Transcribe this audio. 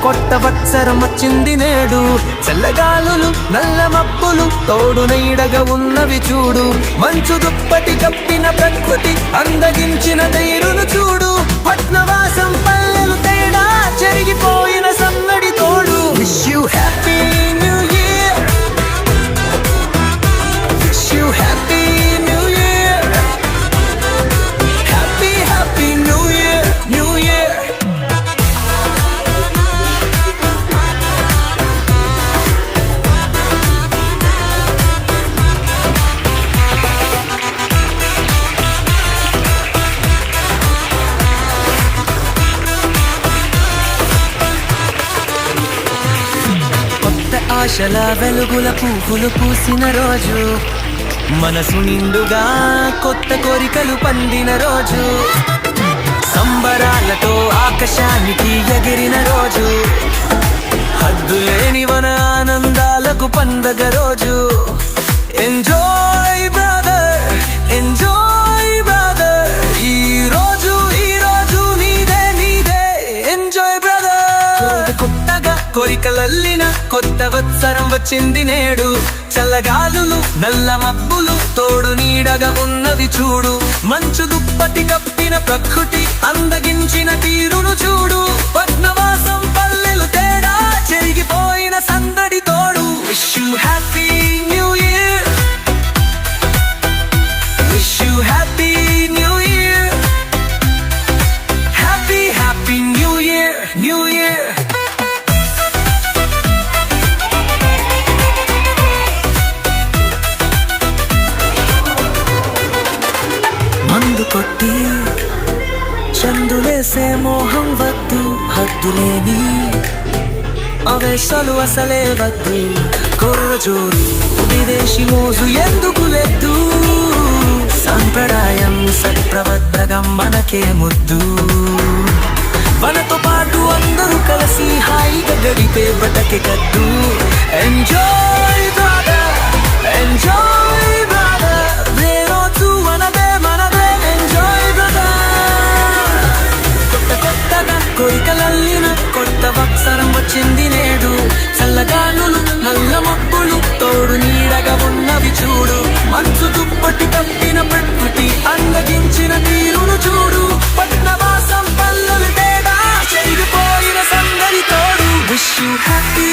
కొత్త వత్సరం వచ్చింది నేడు. చల్లగాలులు నల్ల మబ్బులు తోడు నీడగా ఉన్నవి చూడు. మంచు దుప్పటి కప్పిన ప్రకృతి అందగించిన తీరును చూడు. పట్నవాసం పల్లెలు తేడా చెరిగిపోయిన సన్నడి తోడు. Wish you happy new year, wish you happy new year, happy happy new year, new year. ఆశల వెలుగుల పువ్వులు పూసిన రోజు, మనసు నిండుగా కొత్త కోరికలు పండిన రోజు. సంబరాలతో ఆకాశానికి ఎగిరిన రోజు, హద్దులేని మన ఆనందాలకు పండగ రోజు. ఎంజాయ్ బ్రదర్, ఎంజాయ్ బ్రదర్, ఈ రోజు నీదే నీదే. Enjoy brother. కొత్తగా కోరికలల్లిన కొత్త వత్సరం వచ్చింది నేడు. చల్లగాలులు నల్ల మబ్బులు తోడు నీడగా ఉన్నది చూడు. మంచు దుప్పటి కప్పిన ప్రకృతి అందగించిన తీరును చూడు. పట్నవాసం పల్లెలు తేడా చెరిగిపోయిన సందడి తోడు. Wish you happy new year, wish you happy new year, happy happy new year, new year. మందు కొట్టి చందులేసే మోహం వద్దు, హద్దులేని అవేశాలు అసలే వద్దు. కుర్రజోరు విదేశీ మోజు ఎందుకు లేదు. సంప్రదాయం సత్ప్రవర్తకం మనకే ముద్దు. మనతో పాటు అందరూ కలిసి హాయిగా గడిపే బటకే కద్దు. ఎంజాయ్ బ్రదర్, ఎంజాయ్ బ్రదర్, ఏ రోజు మనదే మనదే. Enjoy brother. కొత్తగా కోరికలల్లిన కొత్త వత్సరం వచ్చింది నేడు. చల్లగాలులు నల్ల మబ్బులు తోడు నీడగా ఉన్నవి చూడు. మంచు దుప్పటి కప్పిన ప్రకృతి అందగించిన తీరును చూడు. పట్నవాసం పల్లెలు తేడా చెరిగిపోయిన సందడి తోడు. Wish you happy